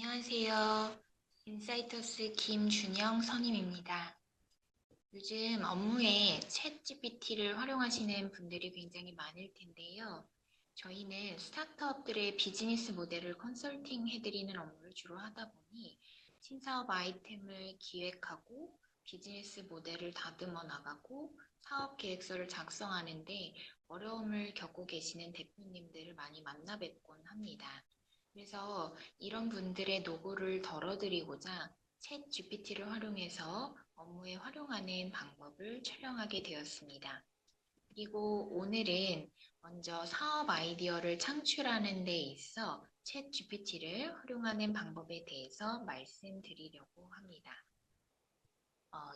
안녕하세요. 인사이터스 김준영 선임입니다. 요즘 업무에 챗GPT를 활용하시는 분들이 굉장히 많을 텐데요. 저희는 스타트업들의 비즈니스 모델을 컨설팅 해드리는 업무를 주로 하다 보니 신사업 아이템을 기획하고 비즈니스 모델을 다듬어 나가고 사업 계획서를 작성하는데 어려움을 겪고 계시는 대표님들을 많이 만나 뵙곤 합니다. 그래서 이런 분들의 노고를 덜어드리고자 챗 GPT를 활용해서 업무에 활용하는 방법을 촬영하게 되었습니다. 그리고 오늘은 먼저 사업 아이디어를 창출하는 데 있어 챗 GPT를 활용하는 방법에 대해서 말씀드리려고 합니다.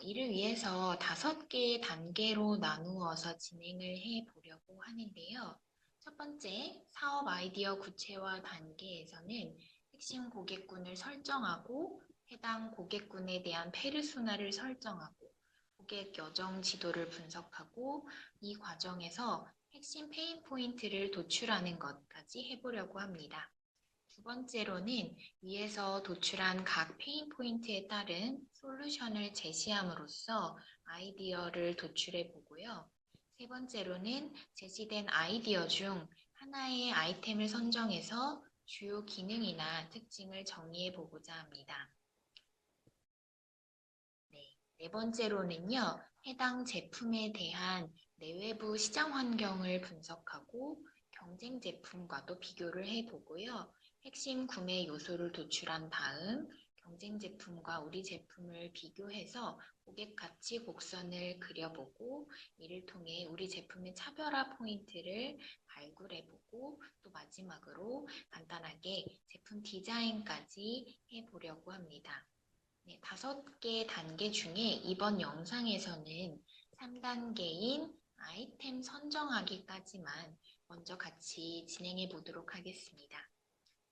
이를 위해서 5개의 단계로 나누어서 진행을 해 보려고 하는데요. 첫 번째, 사업 아이디어 구체화 단계에서는 핵심 고객군을 설정하고 해당 고객군에 대한 페르소나를 설정하고 고객 여정 지도를 분석하고 이 과정에서 핵심 페인 포인트를 도출하는 것까지 해보려고 합니다. 두 번째로는 위에서 도출한 각 페인 포인트에 따른 솔루션을 제시함으로써 아이디어를 도출해 보고요. 세 번째로는 제시된 아이디어 중 하나의 아이템을 선정해서 주요 기능이나 특징을 정의해 보고자 합니다. 네 번째로는요, 해당 제품에 대한 내외부 시장 환경을 분석하고 경쟁 제품과도 비교를 해 보고요. 핵심 구매 요소를 도출한 다음 경쟁 제품과 우리 제품을 비교해서 고객 가치 곡선을 그려보고 이를 통해 우리 제품의 차별화 포인트를 발굴해보고 또 마지막으로 간단하게 제품 디자인까지 해보려고 합니다. 네, 5개 단계 중에 이번 영상에서는 3단계인 아이템 선정하기까지만 먼저 같이 진행해 보도록 하겠습니다.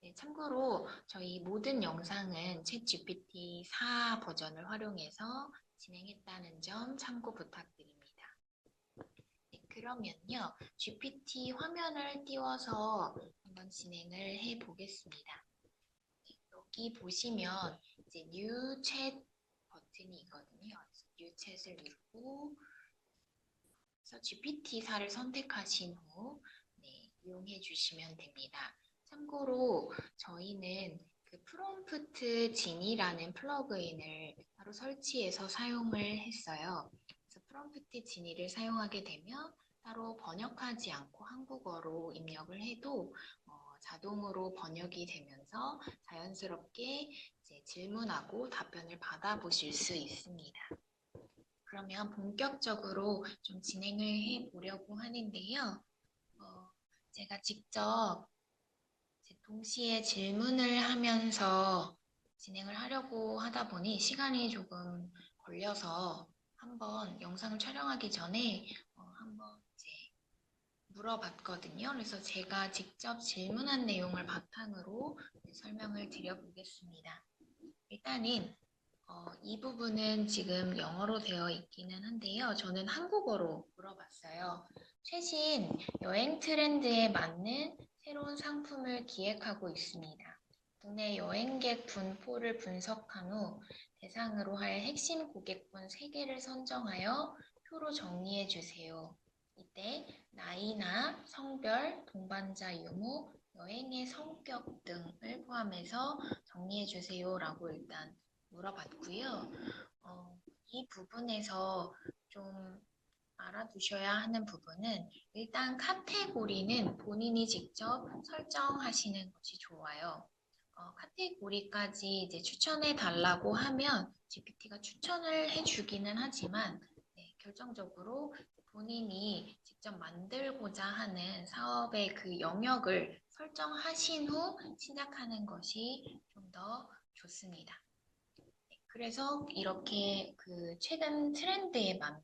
네, 참고로 저희 모든 영상은 챗GPT 4 버전을 활용해서 진행했다는 점 참고 부탁드립니다. 네, 그러면요, GPT 화면을 띄워서 한번 진행을 해 보겠습니다. 여기 보시면 이제 New Chat 버튼이 있거든요. New Chat을 누르고 그래서 GPT-4를 선택하신 후 이용해 주시면 됩니다. 참고로 저희는 그 프롬프트 진이라는 플러그인을 따로 설치해서 사용을 했어요. 그래서 프롬프트 진이를 사용하게 되면 따로 번역하지 않고 한국어로 입력을 해도 자동으로 번역이 되면서 자연스럽게 이제 질문하고 답변을 받아보실 수 있습니다. 그러면 본격적으로 좀 진행을 해 보려고 하는데요. 제가 직접 동시에 질문을 하면서 진행을 하려고 하다 보니 시간이 조금 걸려서 한번 영상을 촬영하기 전에 한번 이제 물어봤거든요. 그래서 제가 직접 질문한 내용을 바탕으로 설명을 드려보겠습니다. 일단은 이 부분은 지금 영어로 되어 있기는 한데요. 저는 한국어로 물어봤어요. 최신 여행 트렌드에 맞는 새로운 상품을 기획하고 있습니다. 국내 여행객 분포를 분석한 후 대상으로 할 핵심 고객군 3개를 선정하여 표로 정리해 주세요. 이때 나이나 성별, 동반자 유무, 여행의 성격 등을 포함해서 정리해 주세요라고 일단 물어봤고요. 이 부분에서 좀 알아두셔야 하는 부분은 일단 카테고리는 본인이 직접 설정하시는 것이 좋아요. 카테고리까지 이제 추천해 달라고 하면 GPT가 추천을 해주기는 하지만 결정적으로 본인이 직접 만들고자 하는 사업의 그 영역을 설정하신 후 시작하는 것이 좀 더 좋습니다. 그래서 이렇게 그 최근 트렌드에 맞는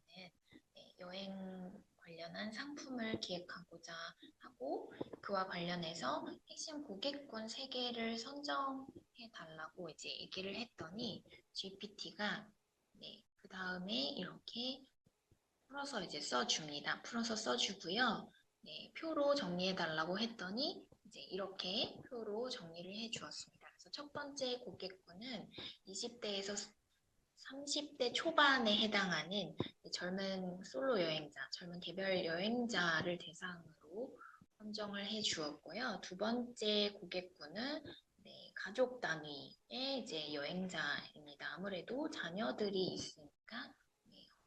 여행 관련한 상품을 기획하고자 하고 그와 관련해서 핵심 고객군 3개를 선정해 달라고 이제 얘기를 했더니 GPT가 그 다음에 이렇게 풀어서 이제 써줍니다. 풀어서 써주고요. 표로 정리해 달라고 했더니 이제 이렇게 표로 정리를 해 주었습니다. 그래서 첫 번째 고객군은 20대에서 30대 초반에 해당하는 젊은 솔로 여행자, 젊은 개별 여행자를 대상으로 선정을 해 주었고요. 두 번째 고객군은 가족 단위의 이제 여행자입니다. 아무래도 자녀들이 있으니까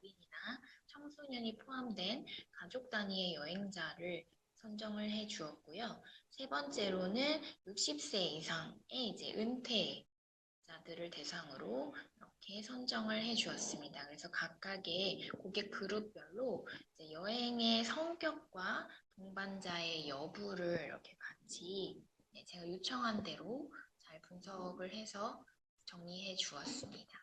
어린이나 청소년이 포함된 가족 단위의 여행자를 선정을 해 주었고요. 세 번째로는 60세 이상의 이제 은퇴자들을 대상으로 이렇게 선정을 해 주었습니다. 그래서 각각의 고객 그룹별로 이제 여행의 성격과 동반자의 여부를 이렇게 같이 제가 요청한 대로 잘 분석을 해서 정리해 주었습니다.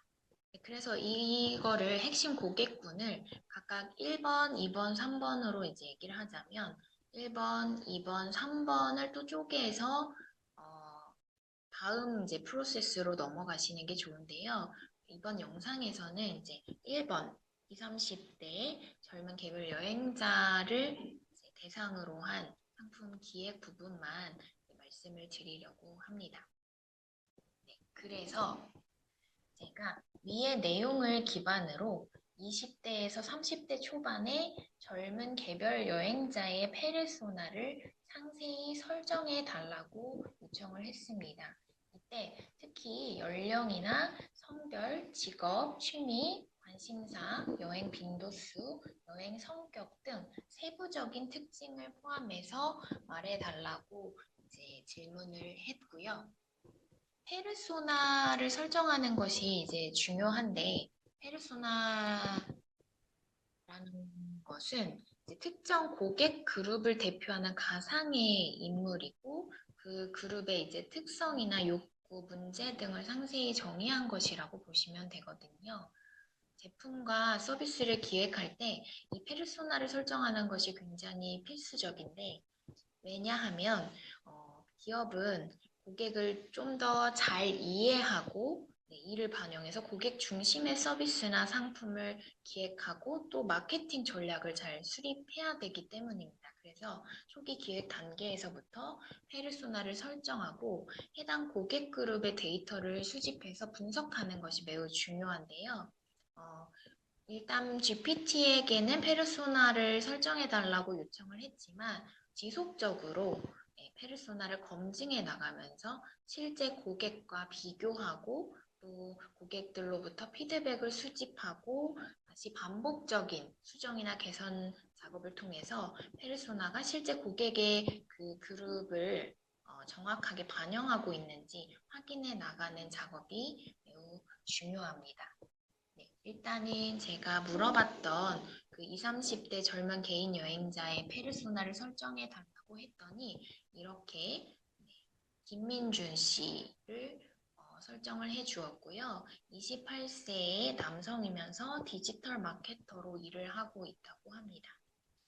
그래서 이거를 핵심 고객군을 각각 1번, 2번, 3번으로 이제 얘기를 하자면 1번, 2번, 3번을 또 쪼개서 다음 이제 프로세스로 넘어가시는 게 좋은데요. 이번 영상에서는 이제 1번, 20, 30대 젊은 개별 여행자를 이제 대상으로 한 상품 기획 부분만 말씀을 드리려고 합니다. 네, 그래서 제가 위의 내용을 기반으로 20대에서 30대 초반의 젊은 개별 여행자의 페르소나를 상세히 설정해 달라고 요청을 했습니다. 이때 특히 연령이나 성별, 직업, 취미, 관심사, 여행 빈도수, 여행 성격 등 세부적인 특징을 포함해서 말해 달라고 이제 질문을 했고요. 페르소나를 설정하는 것이 이제 중요한데, 페르소나라는 것은 이제 특정 고객 그룹을 대표하는 가상의 인물이고, 그 그룹의 이제 특성이나 욕구, 문제 등을 상세히 정의한 것이라고 보시면 되거든요. 제품과 서비스를 기획할 때 이 페르소나를 설정하는 것이 굉장히 필수적인데, 왜냐하면 기업은 고객을 좀 더 잘 이해하고 이를 반영해서 고객 중심의 서비스나 상품을 기획하고 또 마케팅 전략을 잘 수립해야 되기 때문입니다. 그래서 초기 기획 단계에서부터 페르소나를 설정하고 해당 고객 그룹의 데이터를 수집해서 분석하는 것이 매우 중요한데요. 일단 GPT에게는 페르소나를 설정해달라고 요청을 했지만 지속적으로 페르소나를 검증해 나가면서 실제 고객과 비교하고 또 고객들로부터 피드백을 수집하고 다시 반복적인 수정이나 개선 작업을 통해서 페르소나가 실제 고객의 그 그룹을 정확하게 반영하고 있는지 확인해 나가는 작업이 매우 중요합니다. 네, 일단은 제가 물어봤던 그 20, 30대 젊은 개인 여행자의 페르소나를 설정해 달라고 했더니 이렇게 김민준 씨를 설정을 해 주었고요. 28세의 남성이면서 디지털 마케터로 일을 하고 있다고 합니다.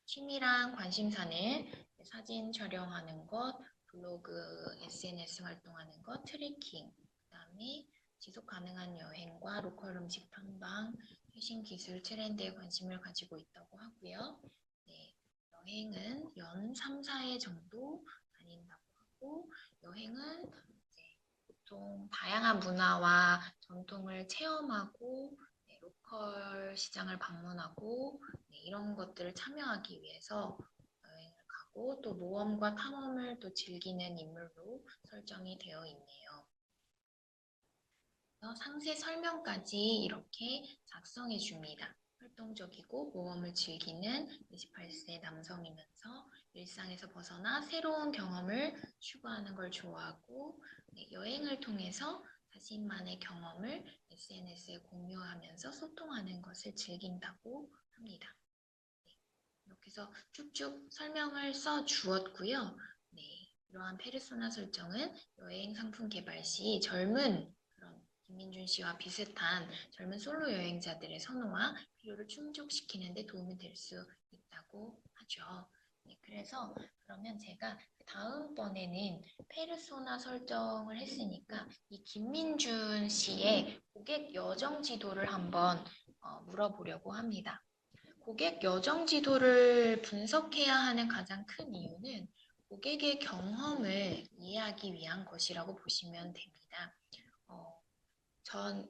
취미랑 관심사는 사진 촬영하는 것, 블로그, SNS 활동하는 것, 트래킹, 그다음에 지속 가능한 여행과 로컬 음식 탐방, 최신 기술 트렌드에 관심을 가지고 있다고 하고요. 네, 여행은 연 3, 4회 정도 다닌다고 하고 여행은 이제 보통 다양한 문화와 전통을 체험하고 로컬 시장을 방문하고 이런 것들을 참여하기 위해서 여행을 가고 또 모험과 탐험을 또 즐기는 인물로 설정이 되어 있네요. 상세 설명까지 이렇게 작성해 줍니다. 활동적이고 모험을 즐기는 28세 남성이면서 일상에서 벗어나 새로운 경험을 추구하는 걸 좋아하고 여행을 통해서 자신만의 경험을 SNS에 공유하면서 소통하는 것을 즐긴다고 합니다. 이렇게 해서 쭉쭉 설명을 써 주었고요. 이러한 페르소나 설정은 여행 상품 개발 시 젊은 그런 김민준 씨와 비슷한 젊은 솔로 여행자들의 선호와 필요를 충족시키는 데 도움이 될 수 있다고 하죠. 그래서 그러면 제가 다음번에는 페르소나 설정을 했으니까 이 김민준 씨의 고객 여정 지도를 한번 물어보려고 합니다. 고객 여정 지도를 분석해야 하는 가장 큰 이유는 고객의 경험을 이해하기 위한 것이라고 보시면 됩니다.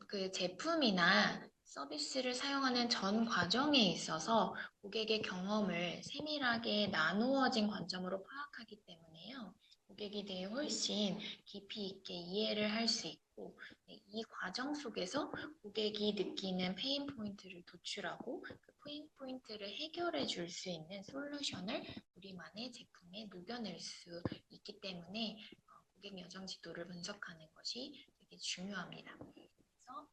그 제품이나 서비스를 사용하는 전 과정에 있어서 고객의 경험을 세밀하게 나누어진 관점으로 파악하기 때문에요. 고객에 대해 훨씬 깊이 있게 이해를 할 수 있고, 이 과정 속에서 고객이 느끼는 페인 포인트를 도출하고 그 페인 포인트를 해결해 줄 수 있는 솔루션을 우리만의 제품에 녹여낼 수 있기 때문에 고객 여정 지도를 분석하는 것이 되게 중요합니다. 그래서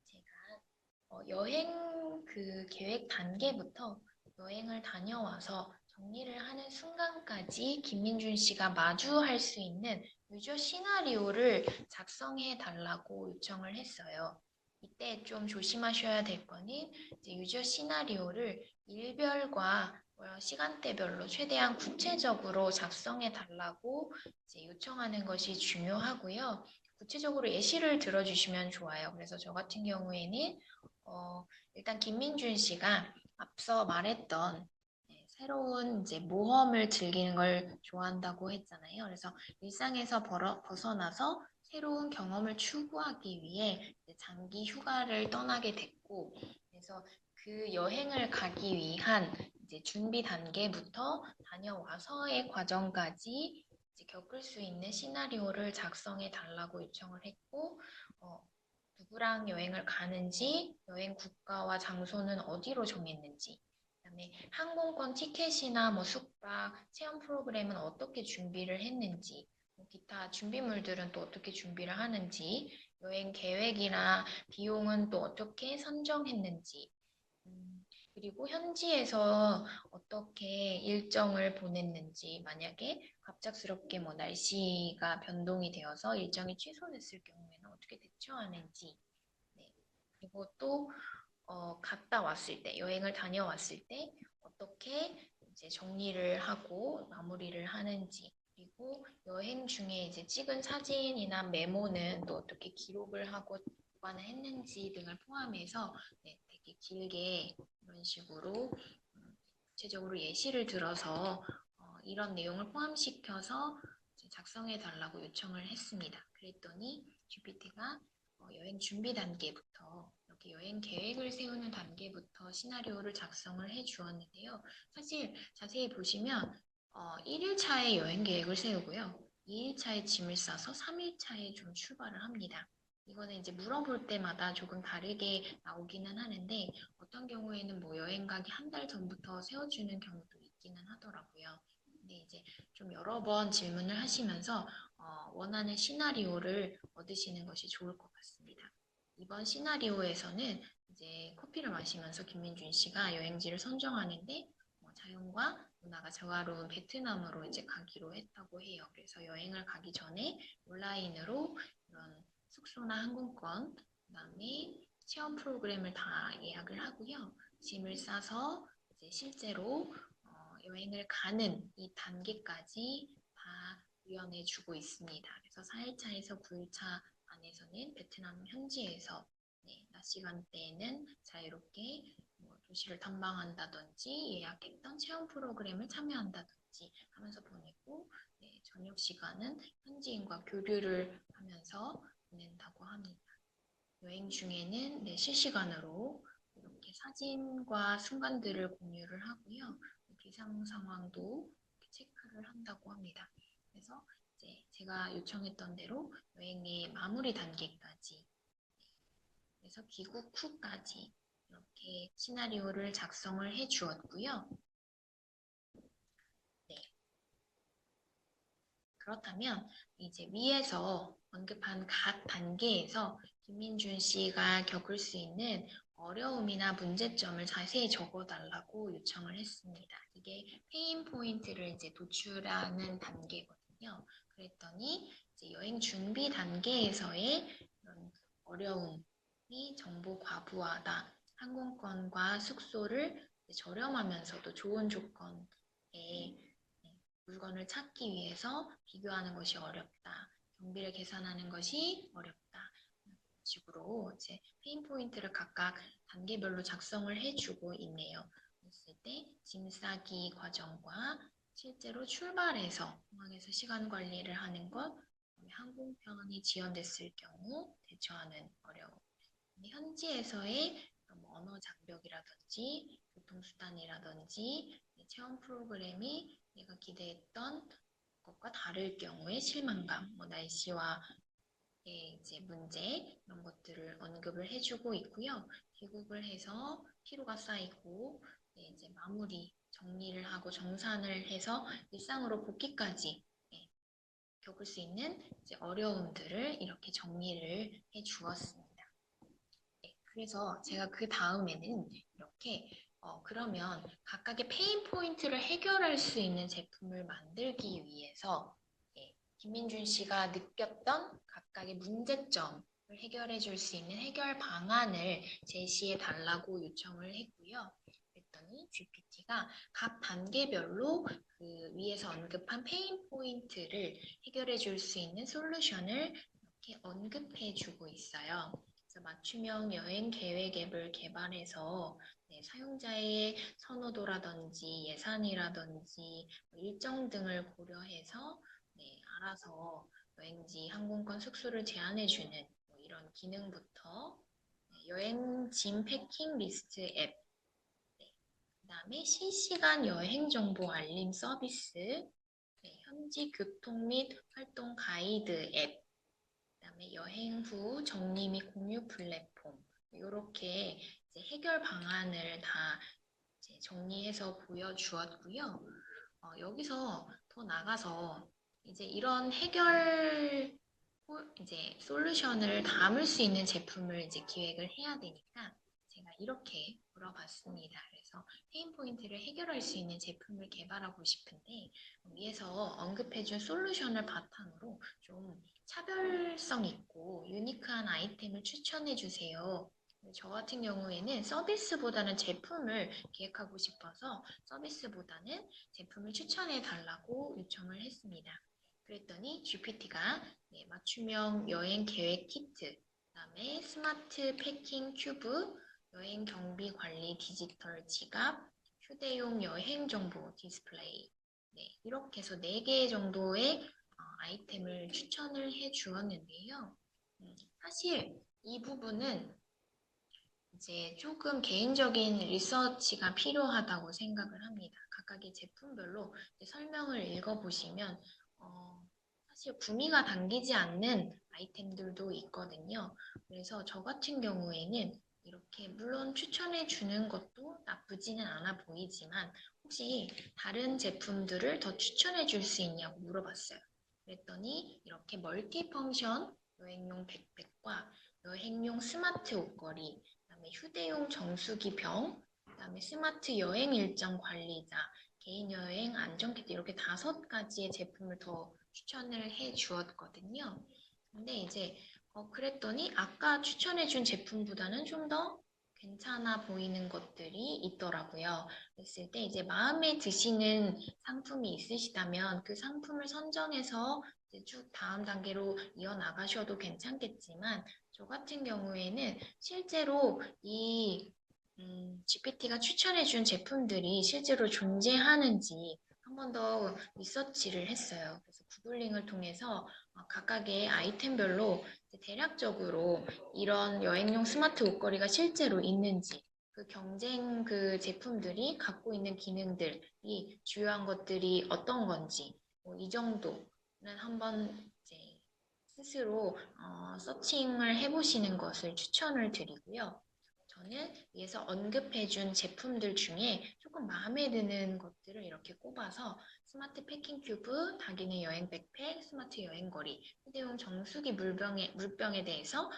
제가 여행 그 계획 단계부터 여행을 다녀와서 정리를 하는 순간까지 김민준 씨가 마주할 수 있는 유저 시나리오를 작성해 달라고 요청을 했어요. 이때 좀 조심하셔야 될 거는 이제 유저 시나리오를 일별과 시간대별로 최대한 구체적으로 작성해 달라고 이제 요청하는 것이 중요하고요. 구체적으로 예시를 들어주시면 좋아요. 그래서 저 같은 경우에는 일단 김민준 씨가 앞서 말했던 새로운 이제 모험을 즐기는 걸 좋아한다고 했잖아요. 그래서 일상에서 벗어나서 새로운 경험을 추구하기 위해 장기 휴가를 떠나게 됐고, 그래서 그 여행을 가기 위한 이제 준비 단계부터 다녀와서의 과정까지 이제 겪을 수 있는 시나리오를 작성해 달라고 요청을 했고, 누구랑 여행을 가는지, 여행 국가와 장소는 어디로 정했는지, 그다음에 항공권 티켓이나 뭐 숙박, 체험 프로그램은 어떻게 준비를 했는지, 뭐 기타 준비물들은 또 어떻게 준비를 하는지, 여행 계획이나 비용은 또 어떻게 선정했는지, 그리고 현지에서 어떻게 일정을 보냈는지, 만약에 갑작스럽게 뭐 날씨가 변동이 되어서 일정이 취소됐을 경우에는 어떻게 대처하는지, 네. 그리고 또 갔다 왔을 때, 여행을 다녀왔을 때 어떻게 이제 정리를 하고 마무리를 하는지, 그리고 여행 중에 이제 찍은 사진이나 메모는 또 어떻게 기록을 하고 보관을 했는지 등을 포함해서 네, 되게 길게 이런 식으로 구체적으로 예시를 들어서 이런 내용을 포함시켜서 작성해 달라고 요청을 했습니다. 그랬더니 GPT가 여행 준비 단계부터 이렇게 여행 계획을 세우는 단계부터 시나리오를 작성을 해 주었는데요. 사실 자세히 보시면 1일차에 여행 계획을 세우고요. 2일차에 짐을 싸서 3일차에 좀 출발을 합니다. 이거는 이제 물어볼 때마다 조금 다르게 나오기는 하는데 어떤 경우에는 뭐 여행 가기 한 달 전부터 세워주는 경우도 있기는 하더라고요. 근데 이제 좀 여러 번 질문을 하시면서 원하는 시나리오를 얻으시는 것이 좋을 것 같습니다. 이번 시나리오에서는 이제 커피를 마시면서 김민준 씨가 여행지를 선정하는데 자연과 문화가 조화로운 베트남으로 이제 가기로 했다고 해요. 그래서 여행을 가기 전에 온라인으로 이런 숙소나 항공권, 그다음에 체험 프로그램을 다 예약을 하고요. 짐을 싸서 이제 실제로 여행을 가는 이 단계까지 다 구현해 주고 있습니다. 그래서 4일차에서 9일차 안에서는 베트남 현지에서 낮 시간대에는 자유롭게 뭐 도시를 탐방한다든지 예약했던 체험 프로그램을 참여한다든지 하면서 보내고 저녁 시간은 현지인과 교류를 하면서 보낸다고 합니다. 여행 중에는 실시간으로 이렇게 사진과 순간들을 공유를 하고요. 비상 상황도 체크를 한다고 합니다. 그래서 이제 제가 요청했던 대로 여행의 마무리 단계까지, 그래서 귀국 후까지 이렇게 시나리오를 작성을 해 주었고요. 네. 그렇다면 이제 위에서 언급한 각 단계에서 김민준 씨가 겪을 수 있는 어려움이나 문제점을 자세히 적어달라고 요청을 했습니다. 이게 페인 포인트를 이제 도출하는 단계거든요. 그랬더니 이제 여행 준비 단계에서의 이런 어려움이 정보 과부하다, 항공권과 숙소를 저렴하면서도 좋은 조건에 물건을 찾기 위해서 비교하는 것이 어렵다. 경비를 계산하는 것이 어렵다. 이런 식으로 이제 페인 포인트를 각각 단계별로 작성을 해주고 있네요. 그랬을 때 짐 싸기 과정과 실제로 출발해서 공항에서 시간 관리를 하는 것, 그다음에 항공편이 지연됐을 경우 대처하는 어려움, 현지에서의 언어 장벽이라든지 교통수단이라든지 체험 프로그램이 내가 기대했던 것과 다를 경우에 실망감, 날씨와 이제 문제 이런 것들을 언급을 해주고 있고요. 귀국을 해서 피로가 쌓이고 이제 마무리 정리를 하고 정산을 해서 일상으로 복귀까지 겪을 수 있는 이제 어려움들을 이렇게 정리를 해 주었습니다. 그래서 제가 그 다음에는 이렇게 그러면 각각의 페인 포인트를 해결할 수 있는 제품을 만들기 위해서 김민준 씨가 느꼈던 각각의 문제점을 해결해 줄 수 있는 해결 방안을 제시해 달라고 요청을 했고요. 그랬더니 GPT가 각 단계별로 그 위에서 언급한 페인 포인트를 해결해 줄 수 있는 솔루션을 이렇게 언급해 주고 있어요. 맞춤형 여행 계획 앱을 개발해서 사용자의 선호도라든지 예산이라든지 일정 등을 고려해서 알아서 여행지 항공권 숙소를 제안해주는 이런 기능부터 여행 짐 패킹 리스트 앱, 그다음에 실시간 여행 정보 알림 서비스, 현지 교통 및 활동 가이드 앱, 그다음에 여행 후 정리 및 공유 플랫폼 이렇게 해결 방안을 다 이제 정리해서 보여주었고요. 여기서 더 나가서 이제 이런 해결 이제 솔루션을 담을 수 있는 제품을 이제 기획을 해야 되니까 제가 이렇게 물어봤습니다. 그래서 페인 포인트를 해결할 수 있는 제품을 개발하고 싶은데 위에서 언급해준 솔루션을 바탕으로 좀 차별성 있고 유니크한 아이템을 추천해 주세요. 저 같은 경우에는 서비스보다는 제품을 기획하고 싶어서 서비스보다는 제품을 추천해 달라고 요청을 했습니다. 그랬더니 GPT가 맞춤형 여행 계획 키트, 그다음에 스마트 패킹 큐브, 여행 경비 관리 디지털 지갑, 휴대용 여행 정보 디스플레이 이렇게 해서 4개 정도의 아이템을 추천을 해 주었는데요. 사실 이 부분은 이제 조금 개인적인 리서치가 필요하다고 생각을 합니다. 각각의 제품별로 설명을 읽어보시면 사실 구미가 당기지 않는 아이템들도 있거든요. 그래서 저 같은 경우에는 이렇게 물론 추천해 주는 것도 나쁘지는 않아 보이지만 혹시 다른 제품들을 더 추천해 줄 수 있냐고 물어봤어요. 그랬더니 이렇게 멀티펑션 여행용 백팩과 여행용 스마트 옷걸이, 그다음에 휴대용 정수기 병, 그다음에 스마트 여행 일정 관리자, 개인 여행 안전키트 이렇게 5가지의 제품을 더 추천을 해 주었거든요. 근데 이제 그랬더니 아까 추천해 준 제품보다는 좀 더 괜찮아 보이는 것들이 있더라고요. 그랬을 때 이제 마음에 드시는 상품이 있으시다면 그 상품을 선정해서 이제 쭉 다음 단계로 이어나가셔도 괜찮겠지만 저 같은 경우에는 실제로 이 GPT가 추천해준 제품들이 실제로 존재하는지 한 번 더 리서치를 했어요. 그래서 구글링을 통해서 각각의 아이템별로 대략적으로 이런 여행용 스마트 옷걸이가 실제로 있는지, 그 경쟁 그 제품들이 갖고 있는 기능들이 주요한 것들이 어떤 건지, 이 정도는 한번 이제 스스로 서칭을 해보시는 것을 추천을 드리고요. 저는 위에서 언급해준 제품들 중에 조금 마음에 드는 것들을 이렇게 꼽아서 스마트 패킹 큐브, 다기네 여행 백팩, 스마트 여행거리, 휴대용 정수기 물병에 대해서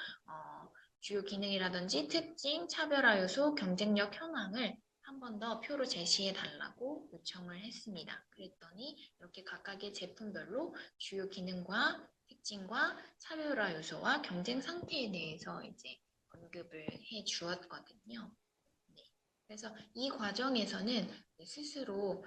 주요 기능이라든지 특징, 차별화 요소, 경쟁력 현황을 한 번 더 표로 제시해 달라고 요청을 했습니다. 그랬더니 이렇게 각각의 제품별로 주요 기능과 특징과 차별화 요소와 경쟁 상태에 대해서 이제 언급을 해 주었거든요. 네. 그래서 이 과정에서는 스스로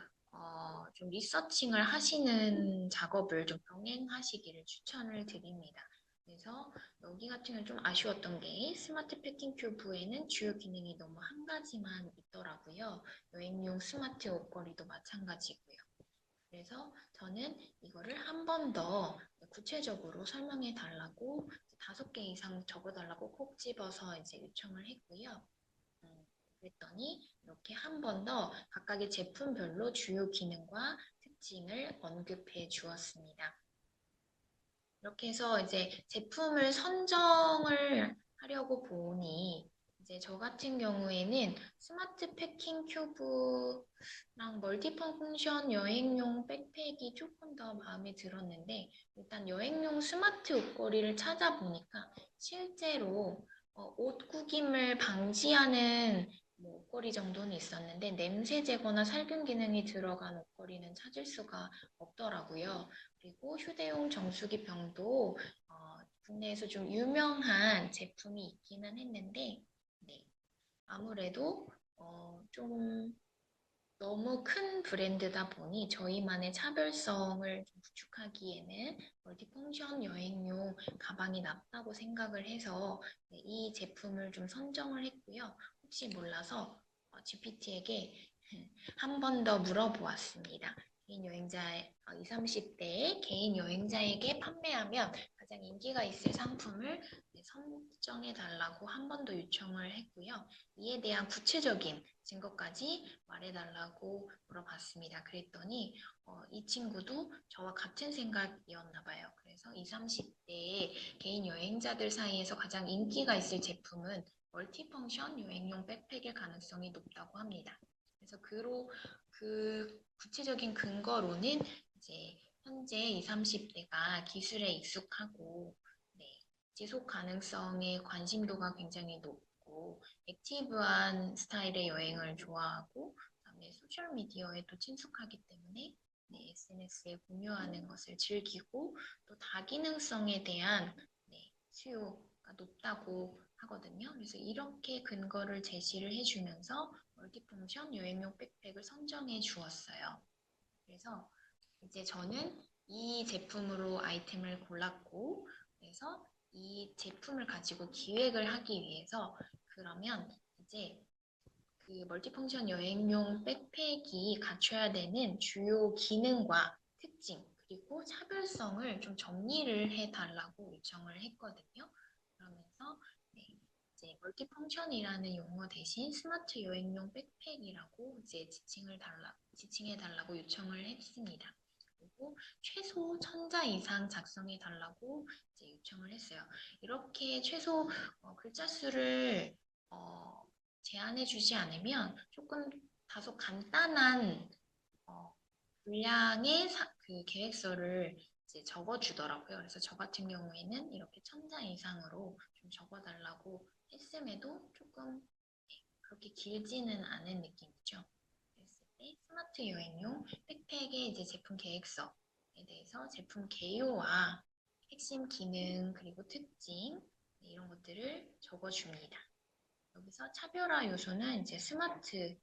좀 리서칭을 하시는 작업을 좀 병행하시기를 추천을 드립니다. 그래서 여기 같은 경우는 좀 아쉬웠던 게 스마트 패킹 큐브에는 주요 기능이 너무 한 가지만 있더라고요. 여행용 스마트 옷걸이도 마찬가지고요. 그래서 저는 이거를 한 번 더 구체적으로 설명해 달라고 5개 이상 적어달라고 콕 집어서 이제 요청을 했고요. 그랬더니 이렇게 한 번 더 각각의 제품별로 주요 기능과 특징을 언급해 주었습니다. 이렇게 해서 이제 제품을 선정을 하려고 보니 이제 저 같은 경우에는 스마트 패킹 큐브랑 멀티펑션 여행용 백팩이 조금 더 마음에 들었는데 일단 여행용 스마트 옷걸이를 찾아보니까 실제로 옷 구김을 방지하는 옷걸이 정도는 있었는데 냄새 제거나 살균 기능이 들어간 옷걸이는 찾을 수가 없더라고요. 그리고 휴대용 정수기 병도 국내에서 좀 유명한 제품이 있기는 했는데 네, 아무래도 좀 너무 큰 브랜드다 보니 저희만의 차별성을 좀 구축하기에는 멀티펑션 여행용 가방이 낫다고 생각을 해서 네, 이 제품을 좀 선정을 했고요. 혹시 몰라서 GPT에게 한 번 더 물어보았습니다. 개인 여행자 20, 30대의 개인 여행자에게 판매하면 가장 인기가 있을 상품을 선정해 달라고 한 번 더 요청을 했고요. 이에 대한 구체적인 증거까지 말해달라고 물어봤습니다. 그랬더니 이 친구도 저와 같은 생각이었나 봐요. 그래서 20, 30대의 개인 여행자들 사이에서 가장 인기가 있을 제품은 멀티펑션 여행용 백팩일 가능성이 높다고 합니다. 그래서 그 구체적인 근거로는 이제 현재 20, 30대가 기술에 익숙하고 네, 지속 가능성에 관심도가 굉장히 높고 액티브한 스타일의 여행을 좋아하고 그다음에 소셜 미디어에 또 친숙하기 때문에 네, SNS에 공유하는 것을 즐기고 또 다기능성에 대한 네, 수요가 높다고 하거든요. 그래서 이렇게 근거를 제시를 해주면서 멀티펑션 여행용 백팩을 선정해 주었어요. 그래서 이제 저는 이 제품으로 아이템을 골랐고 그래서 이 제품을 가지고 기획을 하기 위해서 그러면 이제 그 멀티펑션 여행용 백팩이 갖춰야 되는 주요 기능과 특징 그리고 차별성을 좀 정리를 해달라고 요청을 했거든요. 그러면서 네, 이제 멀티펑션이라는 용어 대신 스마트 여행용 백팩이라고 이제 지칭해달라고 요청을 했습니다. 그리고 최소 1000자 이상 작성해달라고 이제 요청을 했어요. 이렇게 최소 글자 수를 제한해주지 않으면 조금 다소 간단한 분량의 그 계획서를 이제 적어주더라고요. 그래서 저 같은 경우에는 이렇게 1000자 이상으로 좀 적어달라고 했음에도 조금 그렇게 길지는 않은 느낌이죠. 그랬을 때 스마트 여행용 백팩의 이제 제품 계획서에 대해서 제품 개요와 핵심 기능 그리고 특징 네, 이런 것들을 적어줍니다. 여기서 차별화 요소는 이제 스마트폰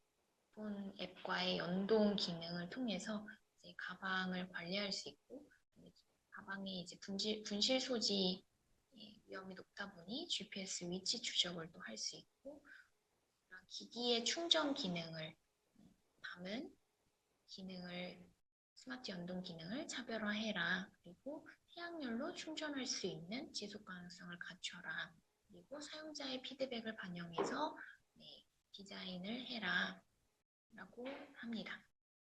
앱과의 연동 기능을 통해서 이제 가방을 관리할 수 있고 가방에 이제 분실 소지 위험이 높다 보니 GPS 위치 추적을 또 할 수 있고 기기의 충전 기능을 담은 기능을 스마트 연동 기능을 차별화해라. 그리고 태양열로 충전할 수 있는 지속 가능성을 갖춰라. 그리고 사용자의 피드백을 반영해서 네, 디자인을 해라. 라고 합니다.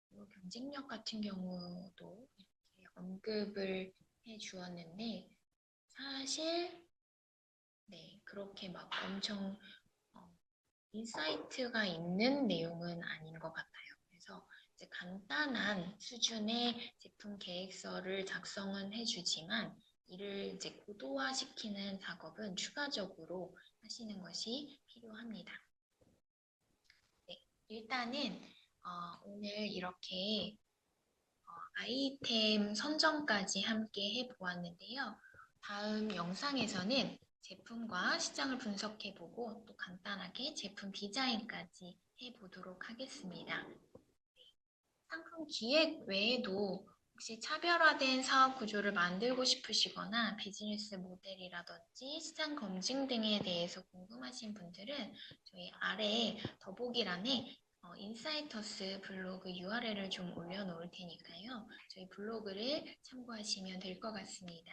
그리고 경쟁력 같은 경우도 이렇게 언급을 해 주었는데 사실 네, 그렇게 막 엄청 인사이트가 있는 내용은 아닌 것 같아요. 그래서 이제 간단한 수준의 제품 계획서를 작성은 해주지만 이를 이제 고도화시키는 작업은 추가적으로 하시는 것이 필요합니다. 네, 일단은 오늘 이렇게 아이템 선정까지 함께 해보았는데요. 다음 영상에서는 제품과 시장을 분석해보고 또 간단하게 제품 디자인까지 해보도록 하겠습니다. 상품 기획 외에도 혹시 차별화된 사업 구조를 만들고 싶으시거나 비즈니스 모델이라든지 시장 검증 등에 대해서 궁금하신 분들은 저희 아래 더보기란에 인사이터스 블로그 URL을 좀 올려놓을 테니까요. 저희 블로그를 참고하시면 될 것 같습니다.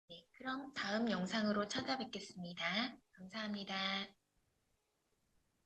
네, 그럼 다음 영상으로 찾아뵙겠습니다. 감사합니다.